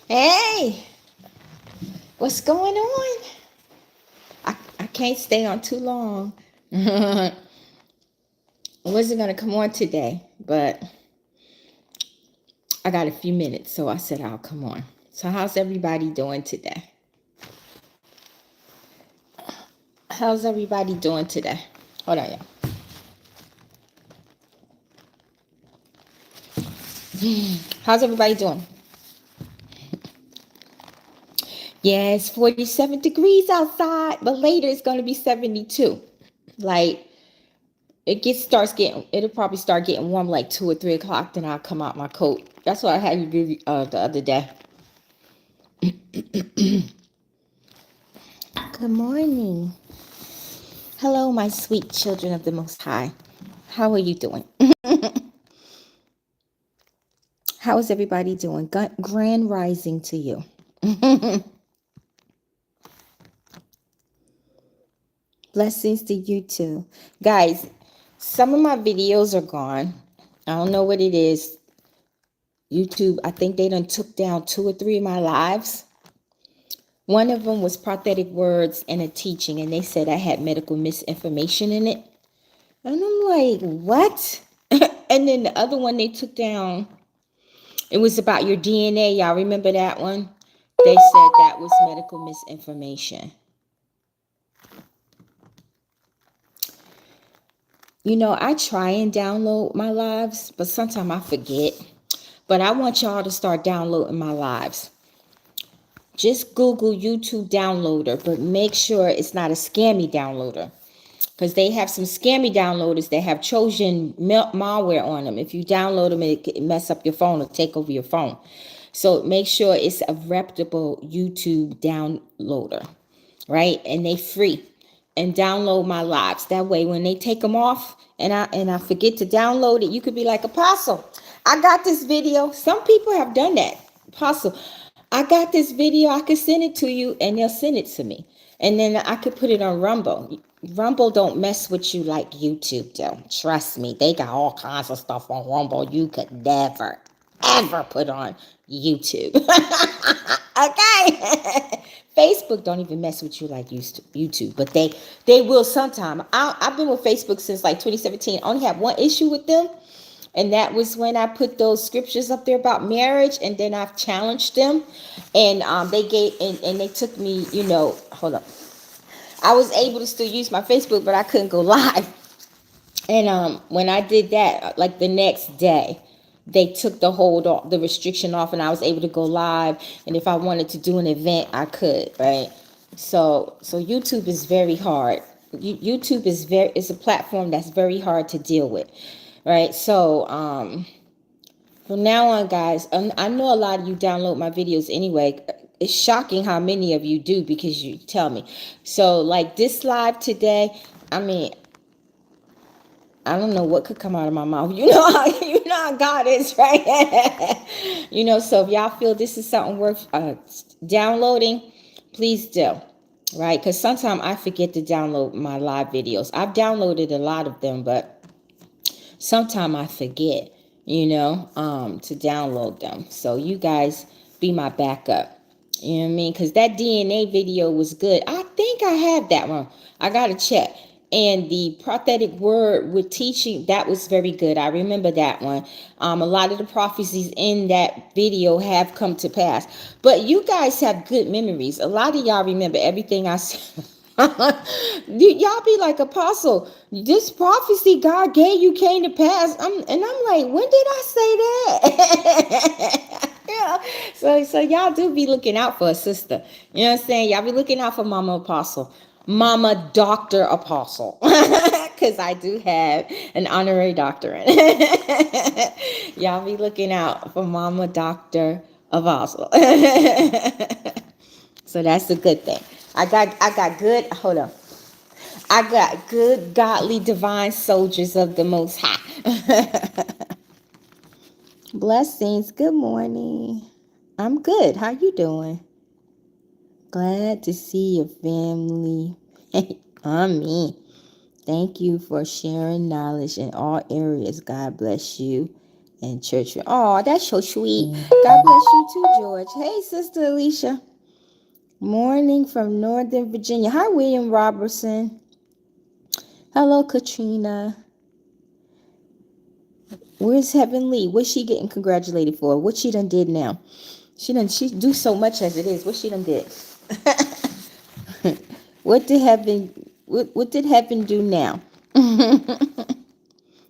Hey, what's going on? I can't stay on too long. I wasn't going to come on today, but I got a few minutes, so I said I'll come on. So how's everybody doing today? How's everybody doing today? Hold on, y'all. How's everybody doing? Yeah, it's 47 degrees outside, but later it's going to be 72. Like, it'll probably start getting warm like 2 or 3 o'clock, then I'll come out my coat. That's what I had to do the other day. Good morning. Hello, my sweet children of the Most High. How are you doing? How is everybody doing? Grand rising to you. Blessings to you too. Guys, some of my videos are gone. I don't know what it is. YouTube, I think they done took down 2 or 3 of my lives. One of them was prophetic words and a teaching, and they said I had medical misinformation in it. And I'm like, what? And then the other one they took down, it was about your DNA. Y'all remember that one? They said that was medical misinformation. You know, I try and download my lives, but sometimes I forget. But I want y'all to start downloading my lives. Just Google YouTube downloader, but make sure it's not a scammy downloader. Because they have some scammy downloaders that have Trojan malware on them. If you download them, it can mess up your phone or take over your phone. So make sure it's a reputable YouTube downloader, right? And they free. And download my lives. That way, when they take them off and I forget to download it, you could be like, Apostle, I got this video. Some people have done that. Apostle, I got this video. I could send it to you, and they'll send it to me. And then I could put it on Rumble. Rumble don't mess with you like YouTube do. Trust me, they got all kinds of stuff on Rumble you could never, ever put on YouTube. Okay. Facebook don't even mess with you like YouTube, but they will sometime. I've been with Facebook since like 2017. I only have one issue with them, and that was when I put those scriptures up there about marriage, and then I've challenged them, and they gave and they took me, hold up. I was able to still use my Facebook, but I couldn't go live. And when I did that, like the next day, they took the hold off, the restriction off, and I was able to go live. And if I wanted to do an event, I could, right? So YouTube is very hard. YouTube is a platform that's very hard to deal with, right? So from now on, guys, I know a lot of you download my videos anyway. It's shocking how many of you do because you tell me. So like this live today, I mean, I don't know what could come out of my mouth. You know how God is, right? So if y'all feel this is something worth downloading, please do, right? Because sometimes I forget to download my live videos. I've downloaded a lot of them, but sometimes I forget, to download them. So you guys be my backup. You know what I mean? Because that DNA video was good. I think I have that one. I got to check. And the prophetic word with teaching, that was very good. I remember that one. A lot of the prophecies in that video have come to pass. But you guys have good memories. A lot of y'all remember everything I said. Y'all be like, Apostle, this prophecy God gave you came to pass. I'm like, when did I say that? So y'all do be looking out for a sister. You know what I'm saying? Y'all be looking out for Mama Apostle. Mama Dr. Apostle. Because I do have an honorary doctorate. Y'all be looking out for Mama Dr. Apostle. So that's a good thing. I got good, hold on. I got good, godly, divine soldiers of the Most High. Blessings. Good morning. I'm good. How you doing? Glad to see your family. Amen. Thank you for sharing knowledge in all areas. God bless you. And church. Oh, that's so sweet. God bless you too, George. Hey, Sister Alicia. Morning from Northern Virginia. Hi, William Robertson. Hello, Katrina. Where's Heavenly? What's she getting congratulated for? What she done did now? She do so much as it is. What she done did? What did heaven do now?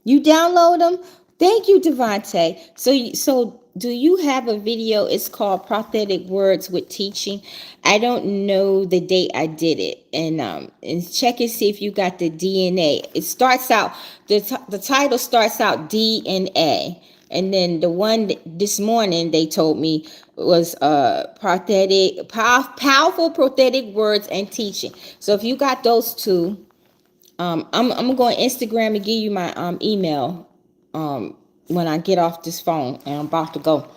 You download them? Thank you, Devontae. So do you have a video? It's called Prophetic Words with Teaching. I don't know the date I did it. And check and see if you got the DNA. It starts out, the title starts out DNA. And then the one this morning they told me was powerful prophetic words and teaching. So if you got those two, I'm gonna go on Instagram and give you my email when I get off this phone, and I'm about to go.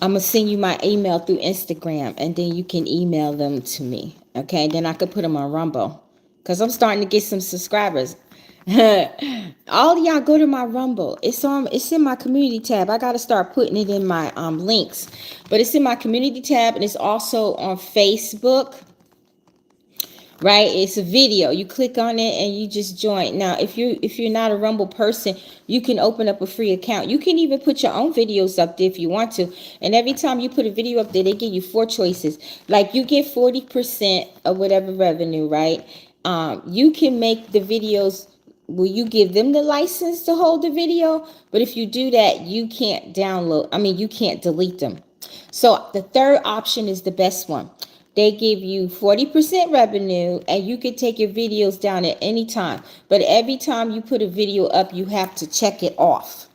I'm gonna send you my email through Instagram, and then you can email them to me. Okay, then I could put them on Rumble, because I'm starting to get some subscribers. All of y'all go to my Rumble. It's in my community tab. I gotta start putting it in my links, but it's in my community tab, and it's also on Facebook. Right, it's a video. You click on it and you just join. Now, if you're not a Rumble person, you can open up a free account. You can even put your own videos up there if you want to. And every time you put a video up there, they give you 4 choices. Like, you get 40% of whatever revenue, right? You can make the videos. Will you give them the license to hold the video? But if you do that, you can't you can't delete them. So the third option is the best one. They give you 40% revenue, and you can take your videos down at any time. But every time you put a video up, you have to check it off.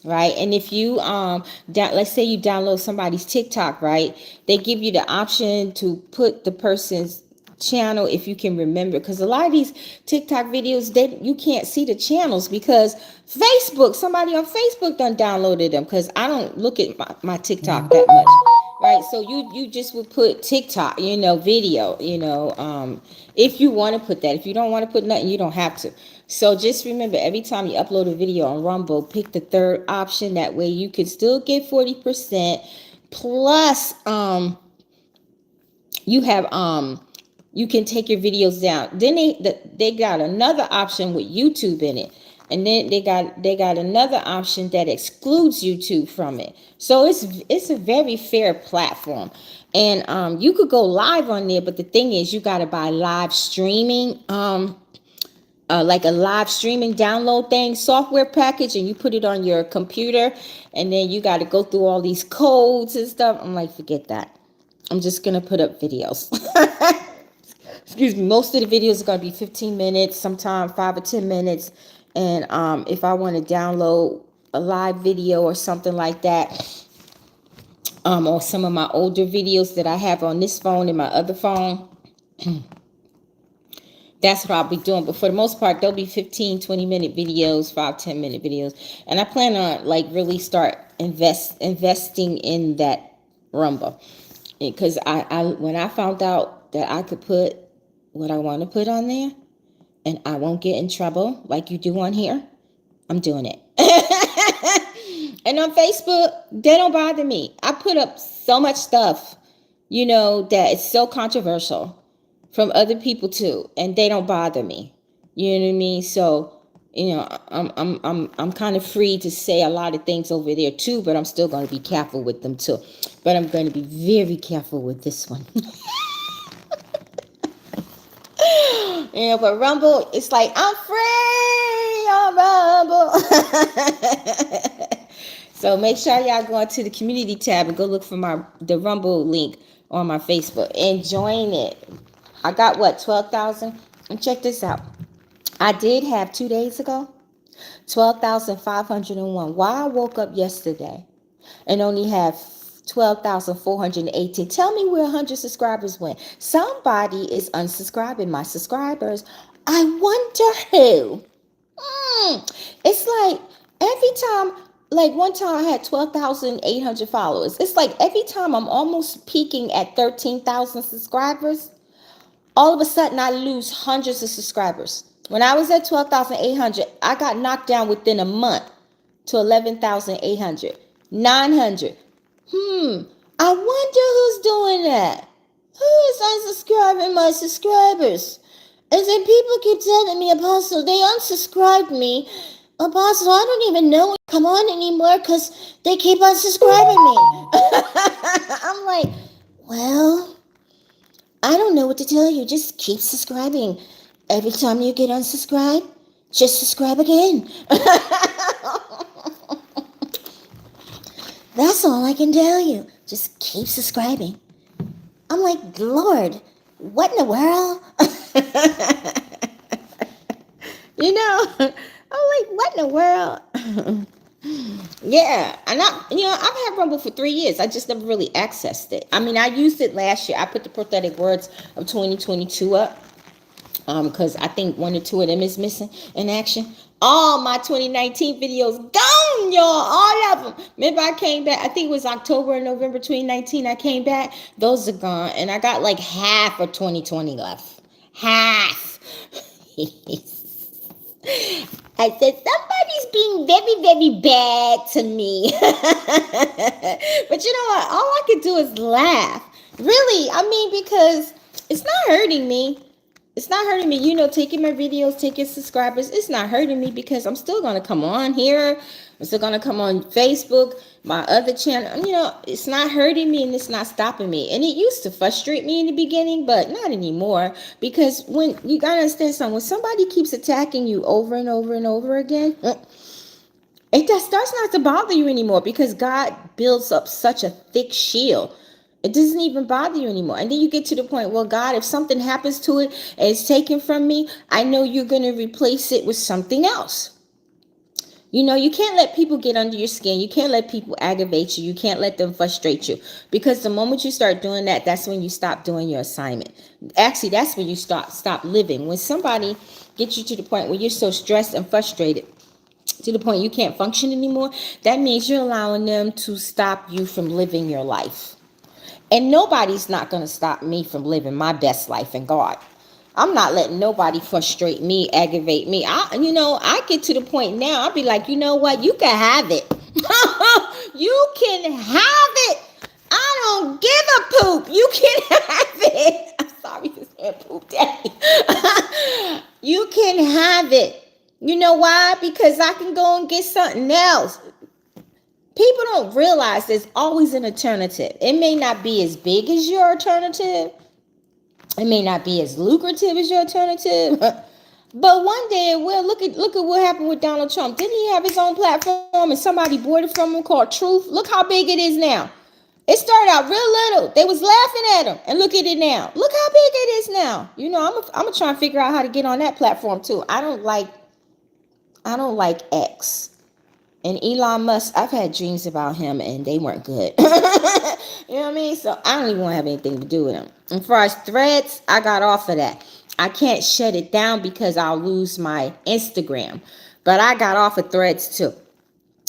Right? And if you let's say you download somebody's TikTok, right? They give you the option to put the person's channel if you can remember, because a lot of these TikTok videos, you can't see the channels because somebody on Facebook done downloaded them, because I don't look at my TikTok that much. Right, so you just would put TikTok, video, if you want to put that. If you don't want to put nothing, you don't have to. So just remember, every time you upload a video on Rumble, pick the third option. That way you can still get 40%. Plus, you have you can take your videos down. Then they got another option with YouTube in it. And then they got another option that excludes YouTube from it. So it's a very fair platform. And you could go live on there, but the thing is, you got to buy live streaming, like a live streaming download thing, software package, and you put it on your computer, and then you got to go through all these codes and stuff. I'm like, forget that. I'm just going to put up videos. Excuse me. Most of the videos are going to be 15 minutes, sometimes 5 or 10 minutes. And if I want to download a live video or something like that, or some of my older videos that I have on this phone and my other phone, that's what I'll be doing. But for the most part, there'll be 15, 20-minute videos, 5, 10-minute videos. And I plan on really start investing in that Rumble. Because when I found out that I could put what I want to put on there, and I won't get in trouble like you do on here, I'm doing it. And on Facebook, they don't bother me. I put up so much stuff, that is so controversial from other people too, and they don't bother me. You know what I mean? So, I'm kind of free to say a lot of things over there too, but I'm still going to be careful with them too. But I'm going to be very careful with this one. But Rumble, it's like, I'm free on Rumble. So make sure y'all go into the community tab and go look for the Rumble link on my Facebook and join it. I got 12,000? And check this out. I did have 2 days ago 12,501. Why I woke up yesterday and only have 12,418. Tell me where 100 subscribers went. Somebody is unsubscribing my subscribers. I wonder who. It's like every time, like one time I had 12,800 followers. It's like every time I'm almost peaking at 13,000 subscribers, all of a sudden I lose hundreds of subscribers. When I was at 12,800, I got knocked down within a month to 11,800. 900. I wonder who's doing that. Who is unsubscribing my subscribers? And then people keep telling me, Apostle, they unsubscribed me. Apostle, I don't even know when to come on anymore because they keep unsubscribing me. I'm like, well, I don't know what to tell you. Just keep subscribing. Every time you get unsubscribed, just subscribe again. That's all I can tell you. Just keep subscribing. I'm like, Lord, what in the world? I'm like, what in the world? Yeah, and I've had Rumble for 3 years. I just never really accessed it. I mean, I used it last year. I put the prophetic words of 2022 up because I think 1 or 2 of them is missing in action. All my 2019 videos gone, y'all, all of them. Remember, I came back. I think it was October or November 2019. I came back. Those are gone, and I got like half of 2020 left. Half. I said, somebody's being very, very bad to me. But you know what? All I could do is laugh. Really, I mean, because it's not hurting me. It's not hurting me. Taking my videos, taking subscribers. It's not hurting me because I'm still going to come on here. I'm still going to come on Facebook, my other channel. It's not hurting me and it's not stopping me. And it used to frustrate me in the beginning, but not anymore. Because when you got to understand something, when somebody keeps attacking you over and over and over again, it just starts not to bother you anymore because God builds up such a thick shield. It doesn't even bother you anymore. And then you get to the point, well, God, if something happens to it and it's taken from me, I know you're going to replace it with something else. You can't let people get under your skin. You can't let people aggravate you. You can't let them frustrate you. Because the moment you start doing that, that's when you stop doing your assignment. Actually, that's when you stop living. When somebody gets you to the point where you're so stressed and frustrated, to the point you can't function anymore, that means you're allowing them to stop you from living your life. And nobody's not going to stop me from living my best life in God. I'm not letting nobody frustrate me, aggravate me. I get to the point now, I'll be like, you know what? You can have it. You can have it. I don't give a poop. You can have it. I'm sorry for saying poop, Daddy. You can have it. You know why? Because I can go and get something else. People don't realize there's always an alternative. It may not be as big as your alternative. It may not be as lucrative as your alternative. But one day it will. Look at what happened with Donald Trump. Didn't he have his own platform and somebody bought it from him called Truth? Look how big it is now. It started out real little. They was laughing at him. And look at it now. Look how big it is now. I'm going to try and figure out how to get on that platform too. I don't like X. And Elon Musk, I've had dreams about him and they weren't good. You know what I mean? So I don't even want to have anything to do with him. And as far as Threads, I got off of that. I can't shut it down because I'll lose my Instagram. But I got off of Threads too.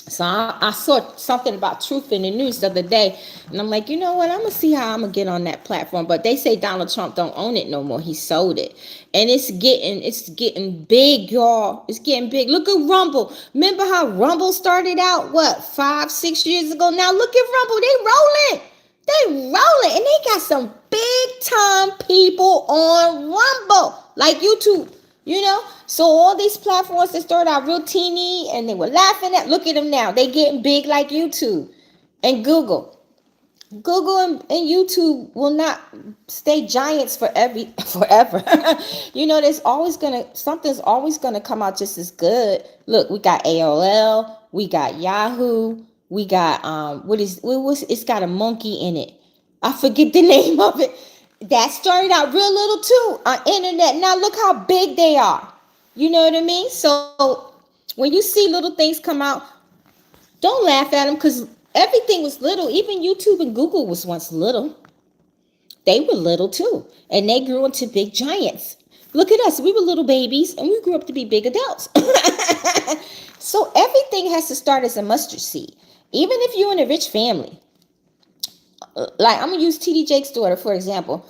So I saw something about Truth in the news the other day. And I'm like, you know what? I'm going to see how I'm going to get on that platform. But they say Donald Trump don't own it no more. He sold it. And it's getting big, y'all. It's getting big. Look at Rumble. Remember how Rumble started out, 5-6 years ago? Now look at Rumble. They rolling. And they got some big time people on Rumble. Like YouTube. So all these platforms that started out real teeny and they were laughing at, look at them now. They getting big like YouTube and Google. Google and YouTube will not stay giants forever. Something's always gonna come out just as good. Look, we got AOL, we got Yahoo, we got it's got a monkey in it. I forget the name of it. That started out real little too on internet. Now look how big they are. You know what I mean? So when you see little things come out, don't laugh at them because everything was little. Even YouTube and Google was once little. They were little too. And they grew into big giants. Look at us. We were little babies and we grew up to be big adults. So everything has to start as a mustard seed. Even if you're in a rich family. Like I'm going to use TD Jake's daughter, for example.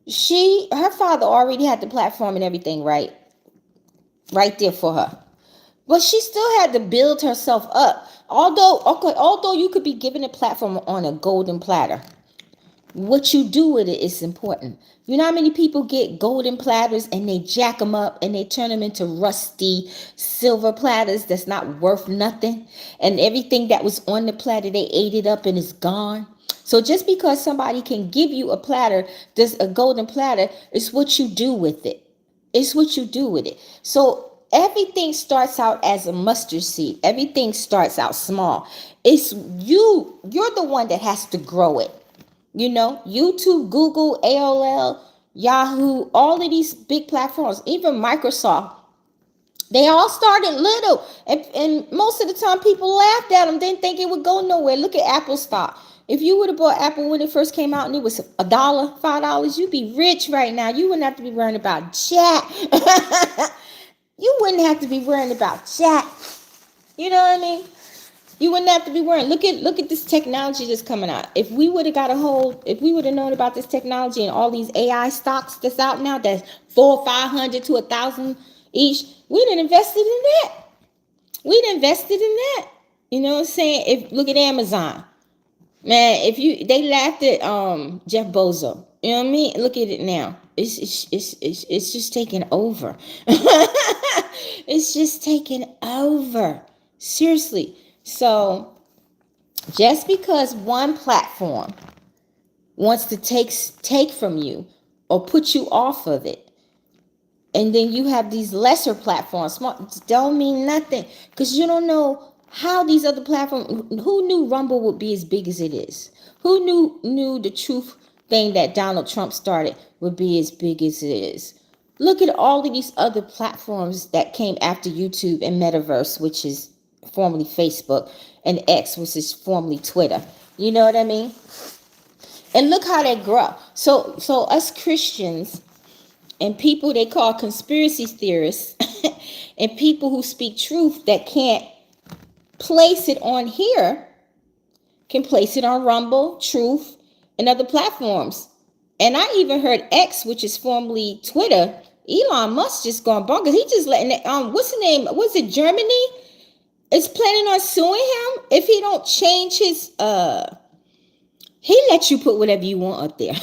Her father already had the platform and everything right there for her. But she still had to build herself up. Although you could be given a platform on a golden platter, what you do with it is important. You know how many people get golden platters and they jack them up and they turn them into rusty silver platters that's not worth nothing, and everything that was on the platter, they ate it up and it's gone. So just because somebody can give you a platter, a golden platter, it's what you do with it. It's what you do with it. So everything starts out as a mustard seed. Everything starts out small. It's you're the one that has to grow it. You know, YouTube, Google, AOL, Yahoo, all of these big platforms, even Microsoft, they all started little. And most of the time people laughed at them, didn't think it would go nowhere. Look at Apple stock. If you would have bought Apple when it first came out and it was $1, $5, you'd be rich right now. You wouldn't have to be worrying about jack. You wouldn't have to be worrying about jack. You know what I mean? You wouldn't have to be worrying. Look at this technology that's coming out. If we would have known about this technology and all these AI stocks that's out now, that's 400, 500 to 1,000 each, we'd have invested in that. You know what I'm saying? Look at Amazon. Man, they laughed at Jeff Bezos. You know what I mean? Look at it now. It's just taking over. It's just taking over. Seriously. So just because one platform wants to take from you or put you off of it, and then you have these lesser platforms, don't mean nothing, because you don't know how these other platforms. Who knew Rumble would be as big as it is? Who knew the truth thing that Donald Trump started would be as big as it is? Look at all of these other platforms that came after YouTube and Metaverse, which is formerly Facebook, and X, which is formerly Twitter. You know what I mean? And look how they grow. So us Christians and people they call conspiracy theorists and people who speak truth that can't place it on here can place it on Rumble, Truth, and other platforms. And I even heard X, which is formerly Twitter, Elon Musk just gone bonkers. He just letting it, what's the name? Was it Germany? Is planning on suing him if he don't change his he lets you put whatever you want up there.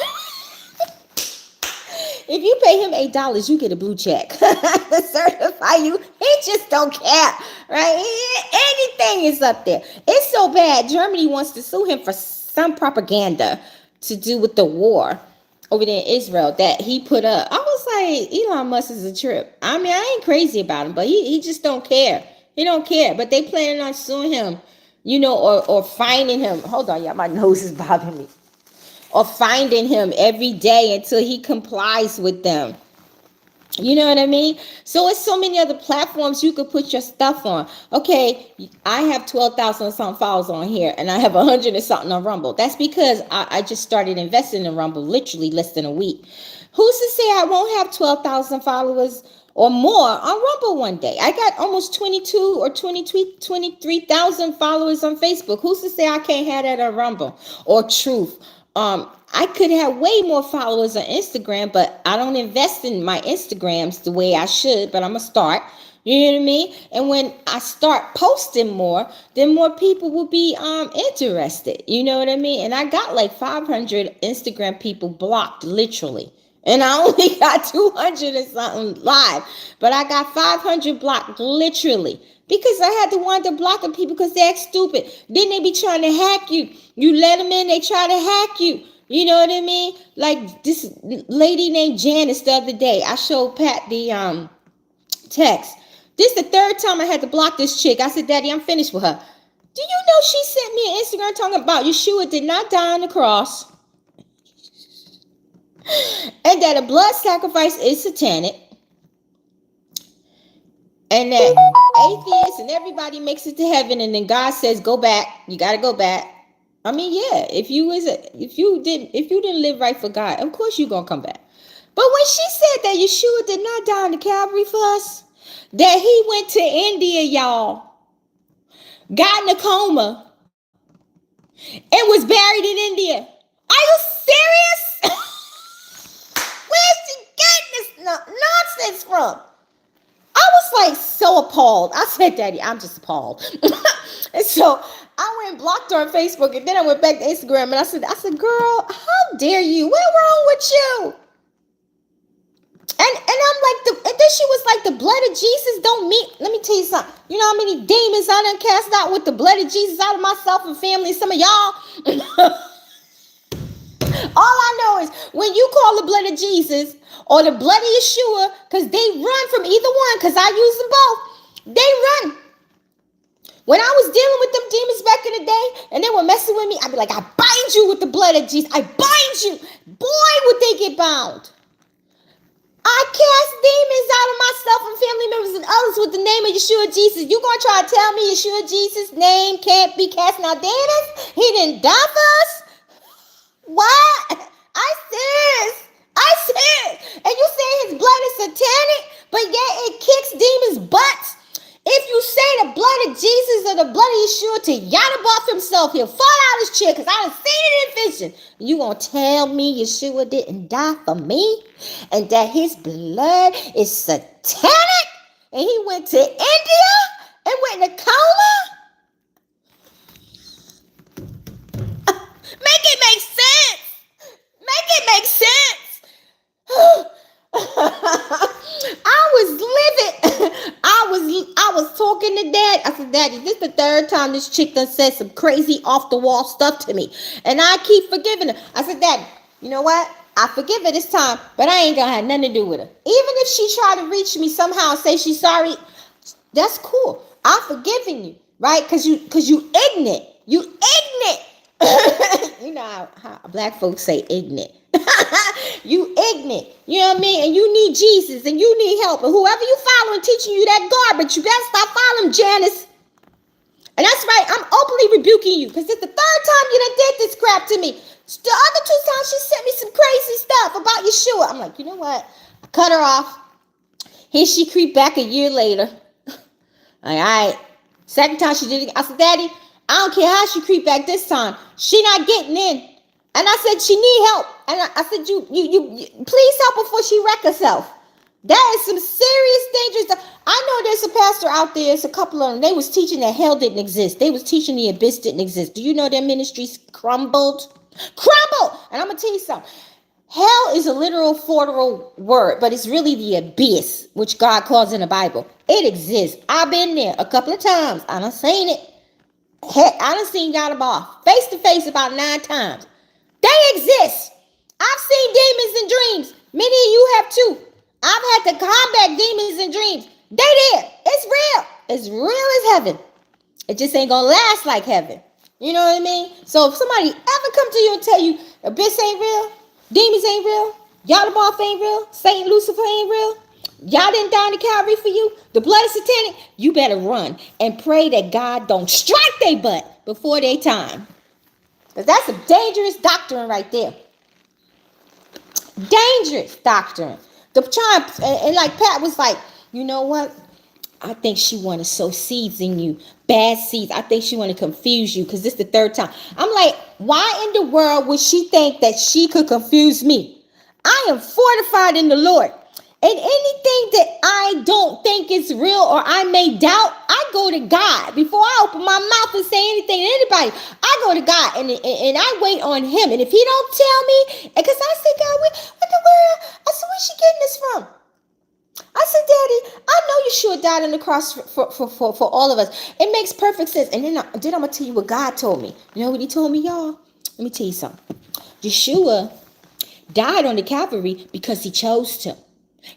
If you pay him $8, you get a blue check to certify you. He just don't care, right? Anything is up there. It's so bad. Germany wants to sue him for some propaganda to do with the war over there in Israel that he put up. I was like, Elon Musk is a trip. I mean, I ain't crazy about him, but he just don't care. He don't care. But they planning on suing him, you know, or finding him. Hold on, y'all. My nose is bothering me. Or finding him every day until he complies with them. You know what I mean? So it's so many other platforms you could put your stuff on. Okay, I have 12,000 something followers on here, and I have 100 and something on Rumble. That's because I just started investing in Rumble literally less than a week. Who's to say I won't have 12,000 followers or more on Rumble one day? I got almost 22 or 23,000 followers on Facebook. Who's to say I can't have that on Rumble or Truth? I could have way more followers on Instagram, but I don't invest in my Instagrams the way I should, but I'm going to start. You know what I mean? And when I start posting more, then more people will be interested. You know what I mean? And I got like 500 Instagram people blocked, literally. And I only got 200 and something live. But I got 500 blocked, literally. Because I had to wind up blocking people because they act stupid. Then they be trying to hack you. You let them in, they try to hack you. You know what I mean? Like this lady named Janice the other day. I showed Pat the text. This is the third time I had to block this chick. I said, Daddy, I'm finished with her. Do you know she sent me an Instagram talking about Yahushua did not die on the cross, and that a blood sacrifice is satanic, and that atheists and everybody makes it to heaven, and then God says, go back. You got to go back. I mean, yeah, if you didn't live right for God, of course you're going to come back. But when she said that Yahushua did not die on the Calvary for us, that he went to India, y'all, got in a coma, and was buried in India. Are you serious? Where's she getting this nonsense from? was like so appalled. I said, Daddy, I'm just appalled. And so I went and blocked her on Facebook, and then I went back to Instagram, and I said, girl, how dare you? What's wrong with you? And I'm like, and then she was like, the blood of Jesus don't mean, let me tell you something. You know how many demons I done cast out with the blood of Jesus out of myself and family, some of y'all? All I know is when you call the blood of Jesus or the blood of Yeshua, because they run from either one, because I use them both, they run. When I was dealing with them demons back in the day and they were messing with me, I'd be like, I bind you with the blood of Jesus. I bind you. Boy, would they get bound. I cast demons out of myself and family members and others with the name of Yahushua Jesus. You gonna try to tell me Yahushua Jesus' name can't be casting out demons? He didn't die for us? What? I said. And you say his blood is satanic, but yet it kicks demons' butts. If you say the blood of Jesus or the blood of Yeshua to Yadaboff himself, he'll fall out his chair, because I done seen it in vision. You gonna tell me Yeshua didn't die for me? And that his blood is satanic? And he went to India and went to coma? Make it make sense. Make it make sense. I was livid. I was talking to Dad. I said, Daddy, this is the third time this chick done said some crazy off the wall stuff to me, and I keep forgiving her. I said, Daddy, you know what? I forgive her this time, but I ain't gonna have nothing to do with her. Even if she tried to reach me somehow and say she's sorry, that's cool. I'm forgiving you, right? Because you ignorant. You ignorant. You know how black folks say ignorant. You ignorant. You know what I mean? And you need Jesus and you need help. And whoever you following teaching you that garbage, you better stop following Janice. And that's right. I'm openly rebuking you, because it's the third time you done did this crap to me. The other 2 times she sent me some crazy stuff about Yeshua. I'm like, you know what? I cut her off. Here she creeped back a year later. All right. Second time she did it. I said, Daddy, I don't care how she creeped back this time. She not getting in. And I said, she need help. And I said, you please help her before she wreck herself. That is some serious dangerous stuff. I know there's a pastor out there, it's a couple of them. They was teaching that hell didn't exist. They was teaching the abyss didn't exist. Do you know their ministries crumbled? Crumbled! And I'm going to tell you something. Hell is a literal word, but it's really the abyss, which God calls in the Bible. It exists. I've been there a couple of times. I done seen it. Heck, I done seen Yadaboff face to face about 9 times. They exist. I've seen demons in dreams. Many of you have too. I've had to combat demons in dreams. They there. It's real. It's real as heaven. It just ain't gonna last like heaven. You know what I mean? So if somebody ever come to you and tell you abyss ain't real, demons ain't real, Yadaboff ain't real, Satan Lucifer ain't real, y'all didn't die on the Calvary for you, the blood is satanic, you better run and pray that God don't strike their butt before their time. Because that's a dangerous doctrine right there. Dangerous doctrine. And like Pat was like, you know what? I think she want to sow seeds in you. Bad seeds. I think she want to confuse you, because this is the third time. I'm like, why in the world would she think that she could confuse me? I am fortified in the Lord. And anything that I don't think is real or I may doubt, I go to God. Before I open my mouth and say anything to anybody, I go to God and I wait on him. And if he don't tell me, because I say, God, what the world? I said, where's she getting this from? I said, Daddy, I know Yeshua died on the cross for all of us. It makes perfect sense. And then I'm going to tell you what God told me. You know what he told me, y'all? Let me tell you something. Yeshua died on the Calvary because he chose to.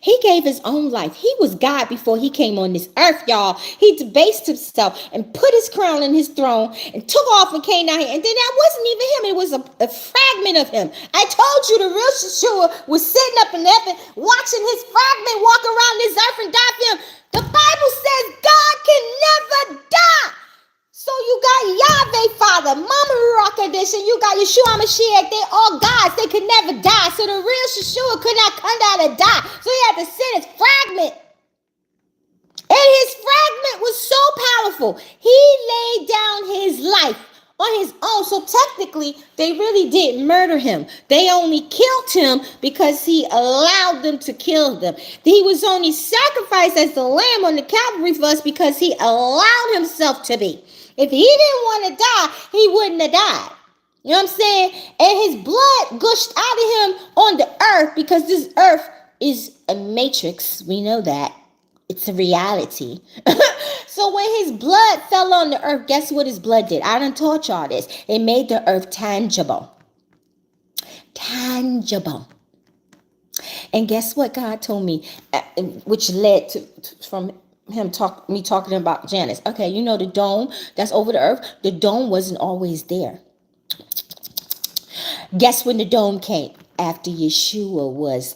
He gave his own life. He was God before he came on this earth, y'all. He debased himself and put his crown on his throne and took off and came down here. And then that wasn't even him. It was a fragment of him. I told you the real Yeshua was sitting up in heaven watching his fragment walk around this earth and die for him. The Bible says God can never die. So you got Yahweh Father, Mama Ruach Edition, you got Yeshua Mashiach, they all gods, they could never die. So the real Yeshua could not come down and die. So he had to send his fragment. And his fragment was so powerful. He laid down his life on his own. So technically, they really didn't murder him. They only killed him because he allowed them to kill them. He was only sacrificed as the lamb on the Calvary for us because he allowed himself to be. If he didn't want to die, he wouldn't have died. You know what I'm saying? And his blood gushed out of him on the earth because this earth is a matrix. We know that. It's a reality. So when his blood fell on the earth, guess what his blood did? I done taught y'all this. It made the earth tangible. Tangible. And guess what God told me, which led to from him me talking about Janice. Okay, you know the dome that's over the earth? The dome wasn't always there. Guess when the dome came? After Yeshua was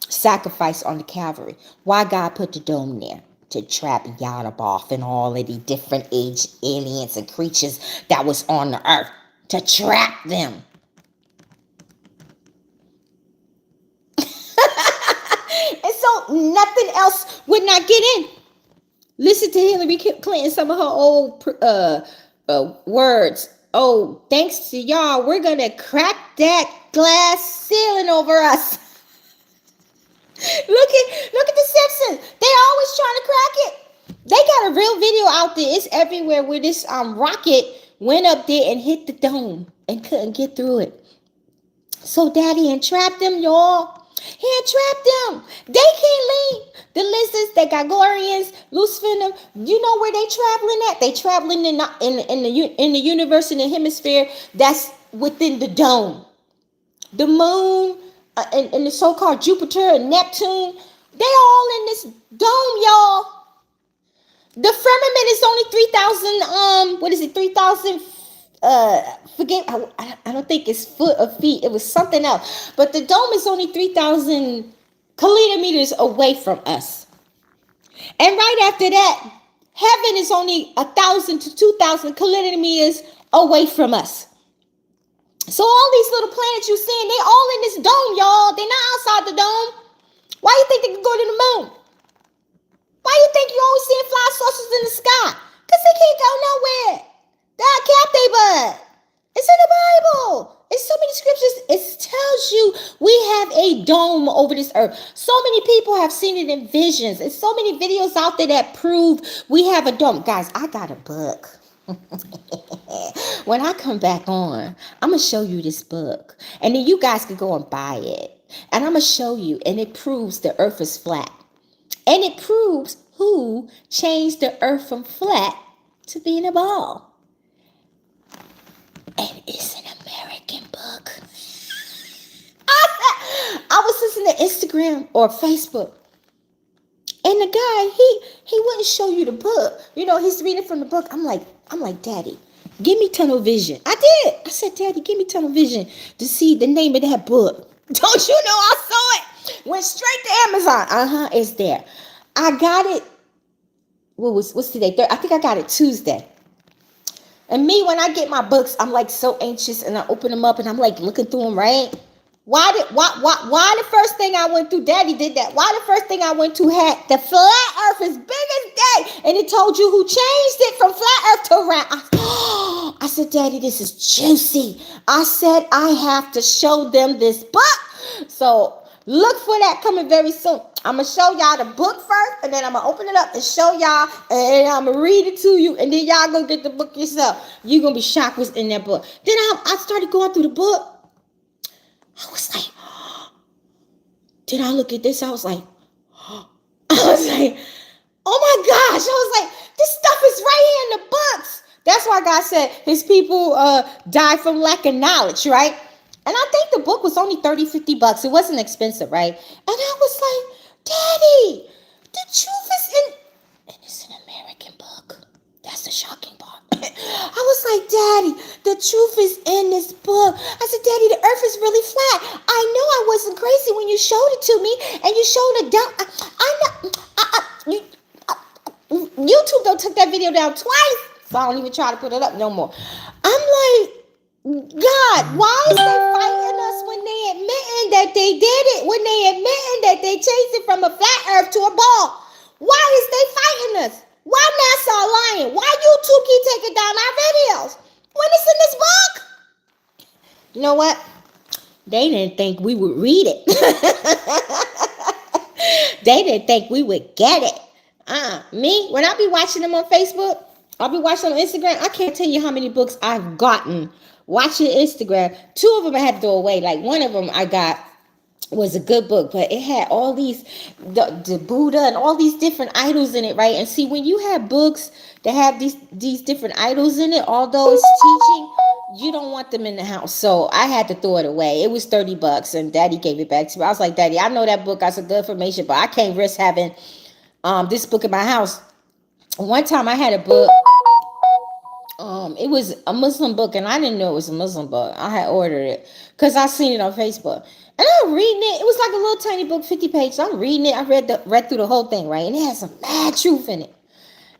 sacrificed on the Calvary. Why God put the dome there? To trap Yadaboth and all of the different age aliens and creatures that was on the earth. To trap them. And so nothing else would not get in. Listen to Hillary Clinton, some of her old words. Oh, thanks to y'all, we're going to crack that glass ceiling over us. Look at the Simpsons. They always trying to crack it. They got a real video out there. It's everywhere where this rocket went up there and hit the dome and couldn't get through it. So Daddy entrapped them, y'all. He entrapped them. They can't leave. The lizards, the Gregorians, Lucifer, you know where they traveling at? They traveling in the universe, in the hemisphere that's within the dome. The moon and the so-called Jupiter and Neptune, they all in this dome, y'all. The firmament is only 3,000, 3,000, I don't think it's foot or feet. It was something else. But the dome is only 3,000 kilometers away from us. And right after that, heaven is only 1,000 to 2,000 kilometers away from us. So all these little planets you're seeing, they all in this dome, y'all. They're not outside the dome. Why you think they can go to the moon? Why you think you always seeing fly saucers in the sky? Because they can't go nowhere. They'll cap their butt. It's in the Bible. It's so many scriptures. It tells you we have a dome over this earth. So many people have seen it in visions. There's so many videos out there that prove we have a dome. Guys, I got a book. When I come back on, I'm going to show you this book. And then you guys can go and buy it. And I'm going to show you. And it proves the earth is flat. And it proves who changed the earth from flat to being a ball. And it's an American book. I was listening to Instagram or Facebook. And the guy, he wouldn't show you the book. You know, he's reading from the book. I'm like, Daddy, give me tunnel vision. I did. I said, Daddy, give me tunnel vision to see the name of that book. Don't you know I saw it? Went straight to Amazon. It's there. I got it. What's today? I think I got it Tuesday. And me, when I get my books, I'm like so anxious, and I open them up and I'm like looking through them, right? Why the first thing I went through, Daddy did that. Why the first thing I went to had the flat earth as big as day, and it told you who changed it from flat earth to round. I said, Daddy, this is juicy. I said, I have to show them this book. So look for that coming very soon. I'm going to show y'all the book first, and then I'm going to open it up and show y'all, and I'm going to read it to you, and then y'all go get the book yourself. You're going to be shocked what's in that book. Then I started going through the book. I was like, did I look at this? I was like, oh my gosh. I was like, this stuff is right here in the books. That's why God said his people die from lack of knowledge, right? And I think the book was only $30-$50. It wasn't expensive, right? And I was like, Daddy, the truth is in, and it's an American book. That's the shocking part. I was like, Daddy, the truth is in this book. I said, Daddy, the earth is really flat. I know I wasn't crazy when you showed it to me, and you showed it down. YouTube don't took that video down twice, so I don't even try to put it up no more. I'm like, God, why is they fighting us when they admitting that they did it? When they admitting that they changed it from a flat earth to a ball? Why is they fighting us? Why NASA lying? Why YouTube keep taking down our videos? When it's You know what? They didn't think we would read it. They didn't think we would get it. Me, when I be watching them on Facebook, I'll be watching them on Instagram. I can't tell you how many books I've gotten watching Instagram. 2 of them I had to throw away. Like one of them I got was a good book, but it had all these the Buddha and all these different idols in it, right? And see, when you have books that have these different idols in it, although it's teaching, you don't want them in the house. So I had to throw it away. It was $30, and Daddy gave it back to me. I was like, Daddy, I know that book got some good information, but I can't risk having this book in my house. One time I had a book. It was a Muslim book, and I didn't know it was a Muslim book. I had ordered it because I seen it on Facebook, and I'm reading it. It was like a little tiny book, 50 pages. I'm reading it. I read through the whole thing, right? And it had some mad truth in it.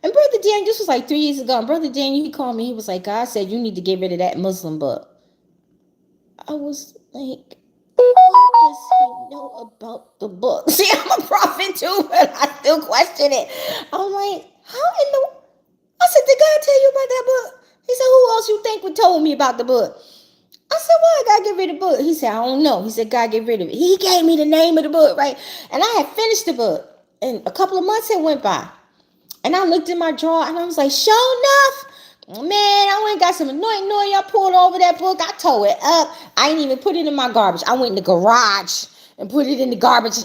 And Brother Daniel, this was like 3 years ago. And Brother Daniel, he called me. He was like, God said you need to get rid of that Muslim book. I was like, what does he know about the book? See, I'm a prophet too, but I still question it. I'm like, how in the... I said, did God tell you about that book? He said, who else you think would told me about the book? I said, why I gotta get rid of the book? He said, I don't know. He said, God, get rid of it. He gave me the name of the book, right? And I had finished the book. And a couple of months had went by. And I looked in my drawer and I was like, sure enough, man, I went and got some anointing oil. I poured over that book. I tore it up. I didn't even put it in my garbage. I went in the garage and put it in the garbage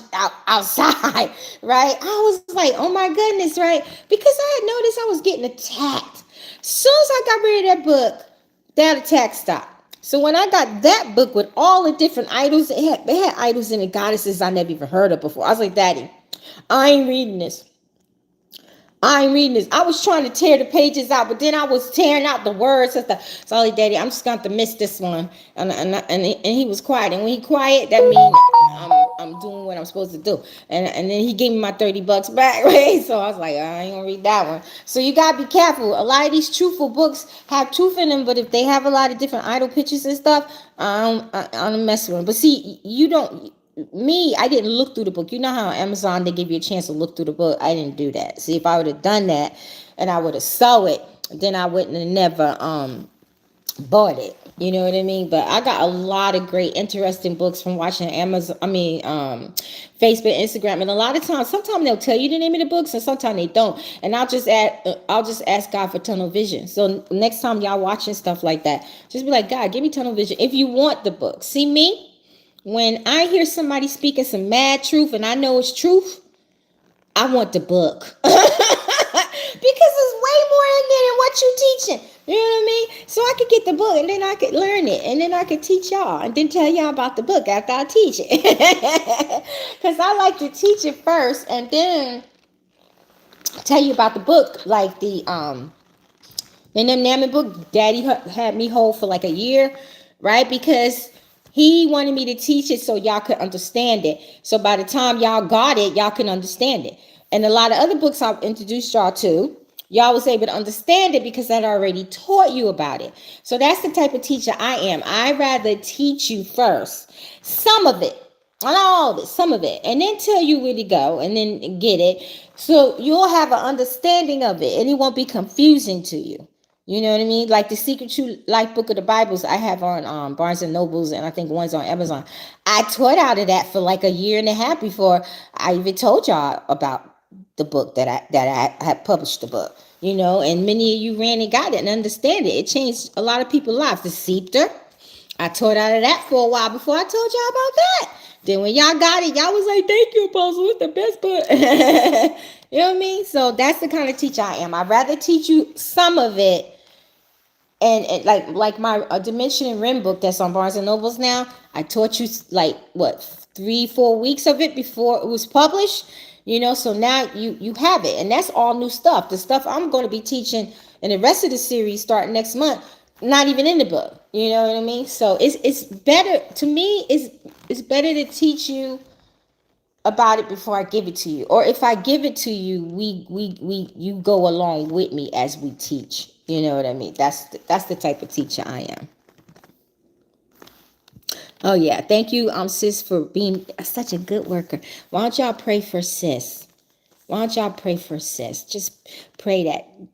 outside, right? I was like, oh my goodness, right? Because I had noticed I was getting attacked. As soon as I got rid of that book, that attack stopped. So when I got that book with all the different idols, they had idols in it, goddesses I never even heard of before. I was like, Daddy, I ain't reading this. I was trying to tear the pages out, but then I was tearing out the words and stuff. Sorry, Daddy, I'm just going to miss this one. And he was quiet. And when he quiet, that means I'm doing what I'm supposed to do. And then he gave me my $30 back, right? So I was like, I ain't going to read that one. So you got to be careful. A lot of these truthful books have truth in them, but if they have a lot of different idol pictures and stuff, I don't mess with them. But see, I didn't look through the book. You know how on Amazon they give you a chance to look through the book? I didn't do that. See, if I would have done that and I would have sold it, then I wouldn't have never bought it. You know what I mean? But I got a lot of great, interesting books from watching Facebook, Instagram, and a lot of times, sometimes they'll tell you the name of the books, and sometimes they don't. And I'll just ask God for tunnel vision. So next time y'all watching stuff like that, just be like, God, give me tunnel vision if you want the book. See me? When I hear somebody speaking some mad truth and I know it's truth, I want the book. Because there's way more in there than what you teaching. You know what I mean? So I could get the book and then I could learn it. And then I could teach y'all and then tell y'all about the book after I teach it. Because I like to teach it first and then tell you about the book. Like the Namming book, Daddy had me hold for like a year, right? Because he wanted me to teach it so y'all could understand it. So by the time y'all got it, y'all can understand it. And a lot of other books I've introduced y'all to, y'all was able to understand it because I'd already taught you about it. So that's the type of teacher I am. I rather teach you first, some of it, not all of it, some of it, and then tell you where to go and then get it. So you'll have an understanding of it and it won't be confusing to you. You know what I mean? Like the Secret True Life Book of the Bibles I have on Barnes and Nobles, and I think one's on Amazon. I taught out of that for like a year and a half before I even told y'all about the book that I had published the book. You know, and many of you ran and got it and understand it. It changed a lot of people's lives. The Scepter, I taught out of that for a while before I told y'all about that. Then when y'all got it, y'all was like, thank you, Apostle. It's the best book. You know what I mean? So that's the kind of teacher I am. I'd rather teach you some of it. And like my Dimension and Rim book that's on Barnes and Nobles now, I taught you like 3-4 weeks of it before it was published, you know. So now you have it, and that's all new stuff. The stuff I'm going to be teaching in the rest of the series starting next month, not even in the book. You know what I mean? So it's better to me. It's better to teach you about it before I give it to you, or if I give it to you, you go along with me as we teach. You know what I mean? That's the type of teacher I am. Oh yeah, thank you, sis, for being such a good worker. Why don't y'all pray for sis? Why don't y'all pray for sis? Just pray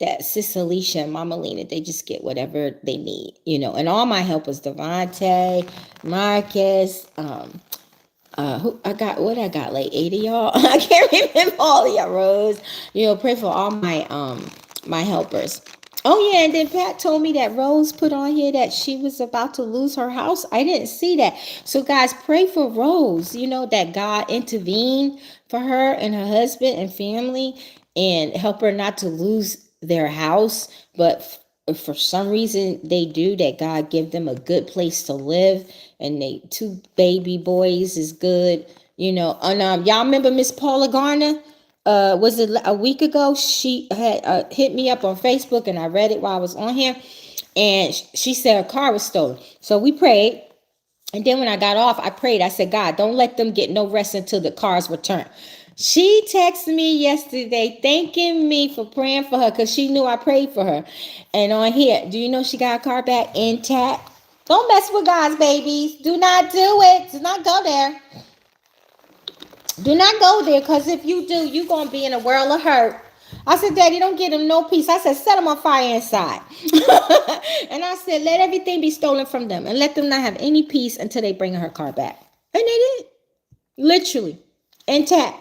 that Sis Alicia and Mama Lena, they just get whatever they need, and all my helpers, Devontae, Marcus, who I got, like 8 of y'all. I can't remember all of y'all. Rose, pray for all my helpers. Oh yeah, and then Pat told me that Rose put on here that she was about to lose her house. I didn't see that. So guys, pray for Rose, that God intervene for her and her husband and family and help her not to lose their house. But for some reason they do, that God give them a good place to live, and they 2 baby boys is good, and y'all remember Miss Paula Garner? Was it a week ago? She had hit me up on Facebook, and I read it while I was on here, and she said her car was stolen. So we prayed, and then when I got off, I prayed. I said, God, don't let them get no rest until the car's returned. She texted me yesterday thanking me for praying for her, because she knew I prayed for her. And on here, do you know she got her car back intact? Don't mess with God's babies. Do not do it. Do not go there. Do not go there, because if you do, you're going to be in a world of hurt. I said, Daddy, don't give them no peace. I said, set them on fire inside. And I said, let everything be stolen from them, and let them not have any peace until they bring her car back. And they did. Literally. Intact.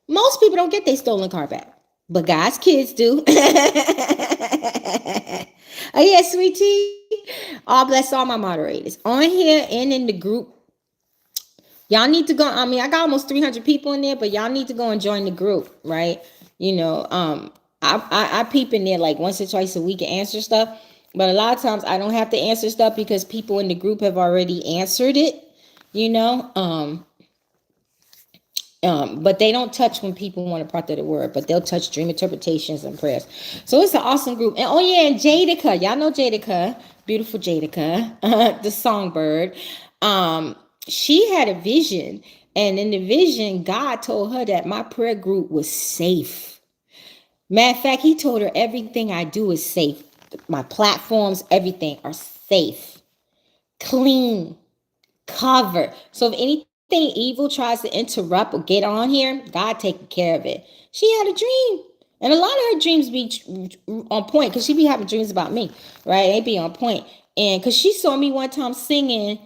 Most people don't get their stolen car back, but God's kids do. Oh, yeah, sweetie. All bless all my moderators on here and in the group. Y'all need to go. I mean, I got almost 300 people in there, but y'all need to go and join the group, right? I peep in there like once or twice a week and answer stuff. But a lot of times I don't have to answer stuff because people in the group have already answered it, but they don't touch when people want to part of the word, but they'll touch dream interpretations and prayers. So it's an awesome group. And oh yeah, and Jadica, y'all know Jadica, beautiful Jadica, the songbird. She had a vision, and in the vision, God told her that my prayer group was safe. Matter of fact, he told her everything I do is safe. My platforms, everything are safe, clean, covered. So if anything evil tries to interrupt or get on here, God taking care of it. She had a dream, and a lot of her dreams be on point, because she be having dreams about me, right? They be on point. And because she saw me one time singing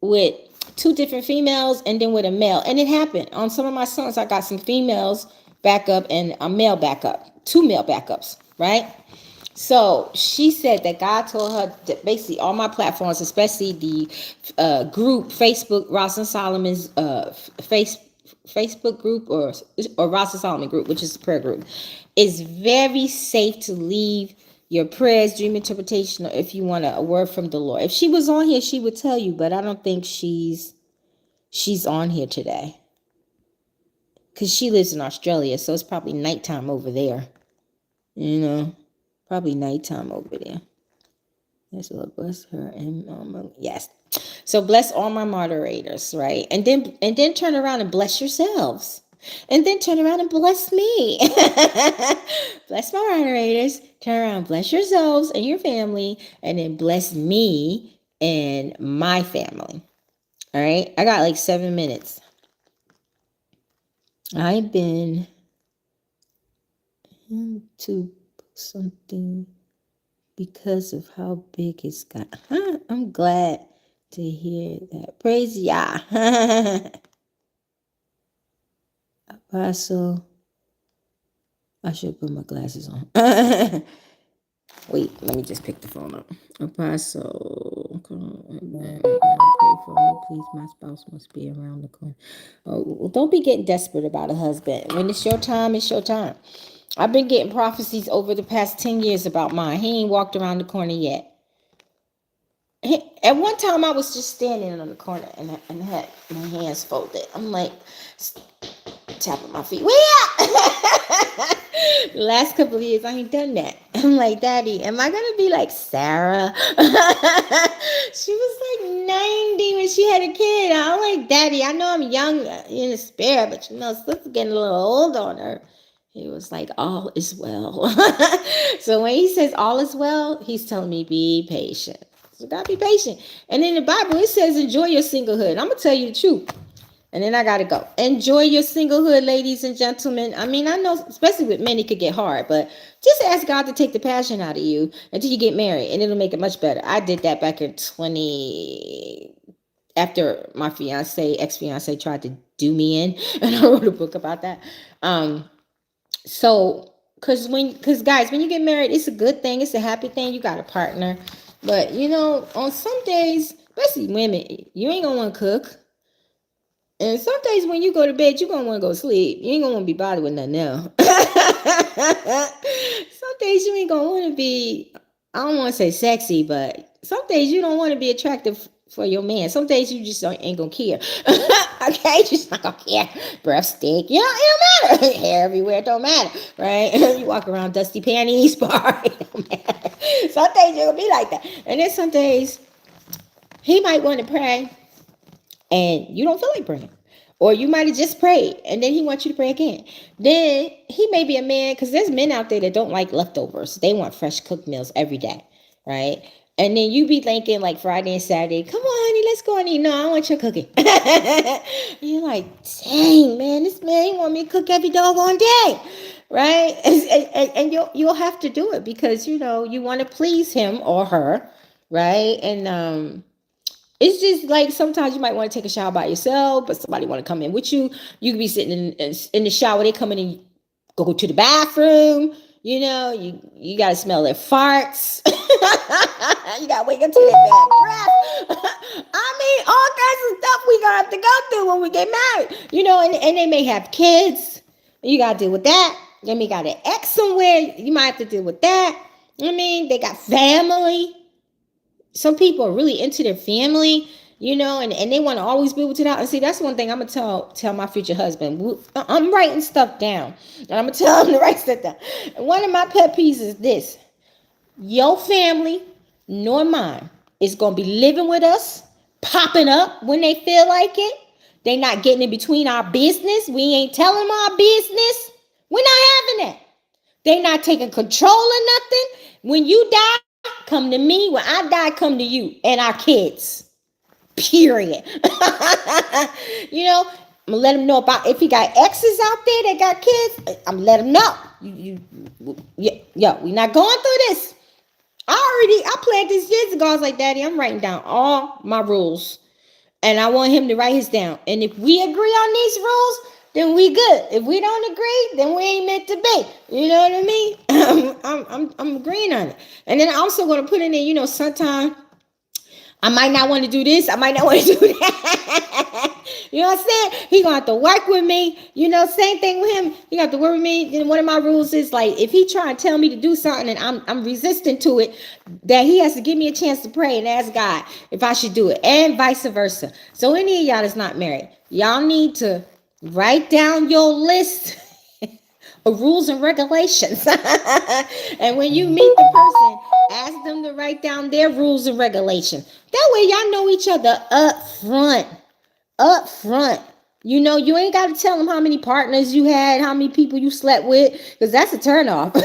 with 2 different females and then with a male, and it happened on some of my songs. I got some females backup and a male backup, 2 male backups, right? So she said that God told her that basically all my platforms, especially the group Facebook, Rosalind Solomon's Facebook group, or Rosalind Solomon group, which is a prayer group, is very safe to leave your prayers, dream interpretation, or if you want a word from the Lord. If she was on here, she would tell you, but I don't think she's on here today, because she lives in Australia, so it's probably nighttime over there. Probably nighttime over there. Yes, Lord, bless her and yes. So bless all my moderators, right? And then turn around and bless yourselves. And then turn around and bless me. Bless my moderators. Turn around, bless yourselves and your family, and then bless me and my family. All right? I got like 7 minutes. I've been into something because of how big it's got. I'm glad to hear that. Praise Yah. Apostle, I should put my glasses on. Wait, let me just pick the phone up. Apostle, pray for me, please. My spouse must be around the corner. Oh, well, don't be getting desperate about a husband. When it's your time, it's your time. I've been getting prophecies over the past 10 years about mine. He ain't walked around the corner yet. At one time, I was just standing on the corner and had my hands folded. I'm like, tapping my feet. The last couple of years, I ain't done that. I'm like, Daddy, am I going to be like Sarah? She was like 90 when she had a kid. I'm like, Daddy, I know I'm young in the spirit, but sister's getting a little old on her. He was like, all is well. So when he says all is well, he's telling me be patient. So gotta be patient. And in the Bible, it says enjoy your singlehood. I'm going to tell you the truth. And then I got to go. Enjoy your singlehood, ladies and gentlemen. I mean, I know, especially with men, it could get hard, but just ask God to take the passion out of you until you get married, and it'll make it much better. I did that back in after my ex-fiance tried to do me in, and I wrote a book about that. So, because guys, when you get married, it's a good thing. It's a happy thing. You got a partner. But, on some days, especially women, you ain't going to want to cook. And some days when you go to bed, you're going to want to go to sleep. You ain't going to want to be bothered with nothing else. Some days you ain't going to want to be, I don't want to say sexy, but some days you don't want to be attractive for your man. Some days you just ain't going to care. Okay? Just not going to care. Breath stink. It don't matter. Hair everywhere. It don't matter. Right? You walk around dusty panties. Bar. It don't matter. Some days you're going to be like that. And then some days he might want to pray. And you don't feel like praying. Or you might have just prayed, and then he wants you to pray again. Then he may be a man, because there's men out there that don't like leftovers. They want fresh cooked meals every day, right? And then you be thinking like Friday and Saturday, come on, honey, let's go and eat. No, I want your cooking. You're like, dang, man, this man want me to cook every doggone day, right? And you'll have to do it because, you want to please him or her, right? And it's just like sometimes you might want to take a shower by yourself, but somebody want to come in with you. You could be sitting in the shower. They come in and go to the bathroom. You got to smell their farts. You got to wake up to their bad breath. I mean, all kinds of stuff we going to have to go through when we get married. And they may have kids. You got to deal with that. Then we got an ex somewhere. You might have to deal with that. I mean, they got family. Some people are really into their family, and they want to always be able to that. And see, that's one thing I'm going to tell my future husband. I'm writing stuff down, and I'm going to tell him to write stuff down. And one of my pet peeves is this. Your family, nor mine, is going to be living with us, popping up when they feel like it. They not getting in between our business. We ain't telling them our business. We're not having that. They not taking control of nothing. When you die, come to me. When I die, come to you and our kids. Period. I'm going to let them know about if he got exes out there that got kids. I'm going to let them know. We're not going through this. I planned this years ago. I was like, Daddy, I'm writing down all my rules. And I want him to write his down. And if we agree on these rules, then we good. If we don't agree, then we ain't meant to be. You know what I mean? I'm agreeing on it. And then I'm also going to put in there, sometime I might not want to do this. I might not want to do that. You know what I'm saying? He going to have to work with me. Same thing with him. He got to work with me. And one of my rules is like, if he try to tell me to do something and I'm resistant to it, that he has to give me a chance to pray and ask God if I should do it, and vice versa. So any of y'all that's not married, y'all need to write down your list of rules and regulations. And when you meet the person, ask them to write down their rules and regulations. That way y'all know each other up front. You ain't got to tell them how many partners you had, how many people you slept with, because that's a turnoff.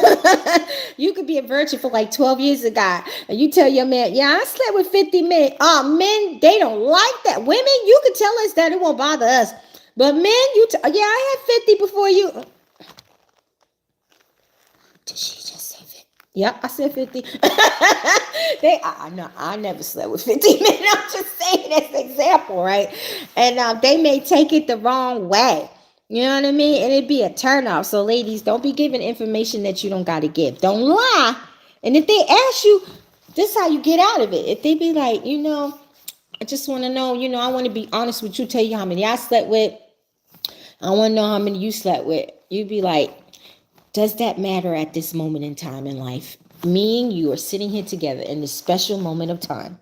You could be a virgin for like 12 years ago, and you tell your man, I slept with 50 men. Men, they don't like that. Women, you could tell us that, it won't bother us. But men, I had 50 before you. Did she just say 50? Yeah, I said 50. I never slept with 50 men. I'm just saying as an example, right? And they may take it the wrong way. You know what I mean? And it'd be a turnoff. So ladies, don't be giving information that you don't got to give. Don't lie. And if they ask you, this is how you get out of it. If they be like, I just want to know, I want to be honest with you, tell you how many I slept with. I want to know how many you slept with. You'd be like, does that matter at this moment in time in life? Me and you are sitting here together in this special moment of time,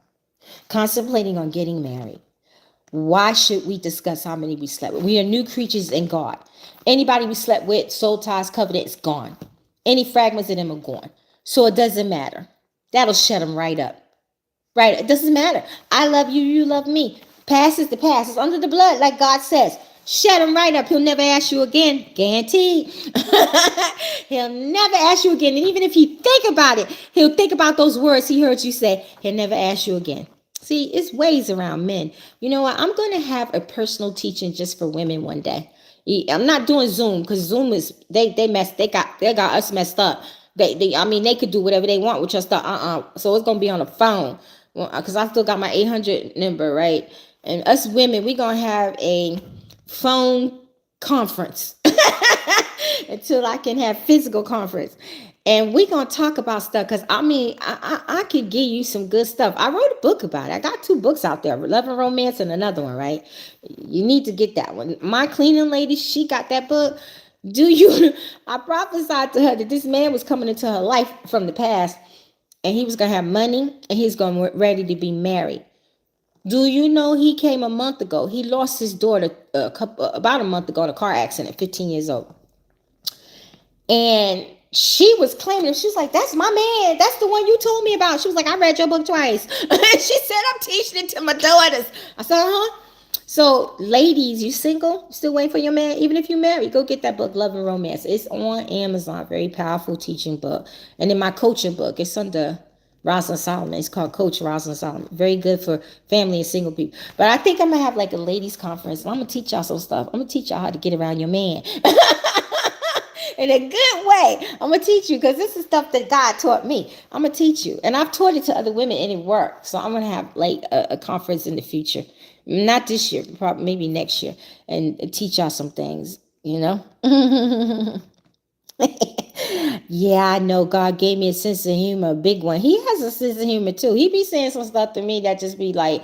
contemplating on getting married. Why should we discuss how many we slept with? We are new creatures in God. Anybody we slept with, soul ties, covenant, is gone. Any fragments of them are gone. So it doesn't matter. That'll shut them right up. Right? It doesn't matter. I love you, you love me. Past is the past. It's under the blood, like God says. Shut him right up. He'll never ask you again. Guaranteed. He'll never ask you again. And even if he think about it, he'll think about those words he heard you say. He'll never ask you again. See, it's ways around men. You know what? I'm going to have a personal teaching just for women one day. I'm not doing Zoom because Zoom is they got us messed up. I mean they could do whatever they want with your stuff. So it's gonna be on the phone because I still got my 800 number, right? And us women, we gonna have a phone conference until I can have physical conference. And we're going to talk about stuff because, I mean, I could give you some good stuff. I wrote a book about it. I got 2 books out there, Love and Romance and another one, right? You need to get that one. My cleaning lady, she got that book. I prophesied to her that this man was coming into her life from the past and he was going to have money and he's going to ready to be married. Do you know he came a month ago? He lost his daughter about a month ago in a car accident, 15 years old. And she was claiming, she was like, that's my man. That's the one you told me about. She was like, I read your book twice. She said, I'm teaching it to my daughters. I said, uh-huh. So ladies, you single, still waiting for your man? Even if you're married, go get that book, Love and Romance. It's on Amazon. Very powerful teaching book. And then my coaching book, it's under Rosalind Solomon. It's called Coach Rosalind Solomon. Very good for family and single people. But I think I'm going to have like a ladies conference. And I'm going to teach y'all some stuff. I'm going to teach y'all how to get around your man. In a good way. I'm going to teach you because this is stuff that God taught me. I'm going to teach you. And I've taught it to other women and it worked. So I'm going to have like a conference in the future. Not this year, probably maybe next year. And teach y'all some things, you know. Yeah, I know God gave me a sense of humor, a big one. He has a sense of humor too. He be saying some stuff to me that just be like,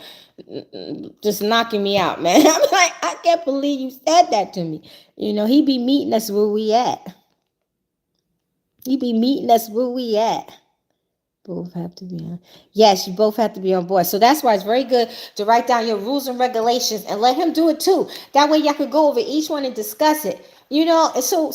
just knocking me out, man. I'm like, I can't believe you said that to me. You know, he be meeting us where we at. He be meeting us where we at. Both have to be on. Yes, you both have to be on board. So that's why it's very good to write down your rules and regulations and let him do it too. That way y'all could go over each one and discuss it. You know, and so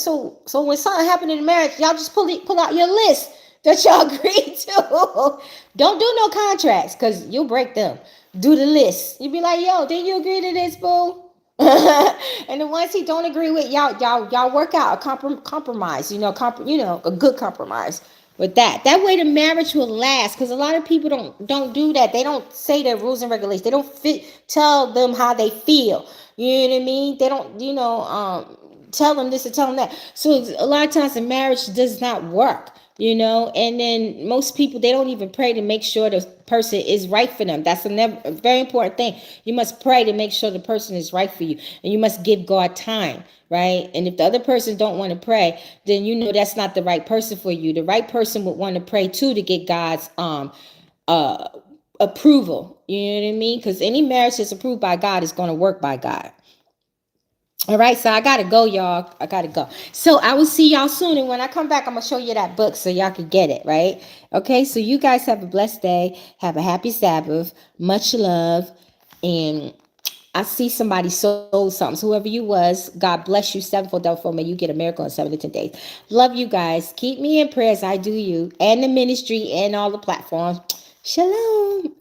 when something happened in the marriage, y'all just pull out your list that y'all agreed to. Don't do no contracts because you'll break them. Do the list. You be like, yo, didn't you agree to this, boo? And the ones he don't agree with, y'all work out a compromise. You know, a good compromise with that. That way the marriage will last. Because a lot of people don't do that. They don't say their rules and regulations. They don't tell them how they feel. You know what I mean? They don't, tell them this or tell them that. So a lot of times the marriage does not work, you know, and then most people, they don't even pray to make sure the person is right for them. That's a very important thing. You must pray to make sure the person is right for you, and you must give God time, right? And if the other person don't want to pray, then you know that's not the right person for you. The right person would want to pray too to get God's approval. You know what I mean? Because any marriage that's approved by God is going to work by God. All right, so I gotta go, y'all. I gotta go. So I will see y'all soon. And when I come back, I'm gonna show you that book so y'all can get it, right? Okay, so you guys have a blessed day. Have a happy Sabbath. Much love. And I see somebody sold something. So whoever you was, God bless you. 7-4-4. May you get a miracle in 7 to 10 days. Love you guys. Keep me in prayers. I do you. And the ministry and all the platforms. Shalom.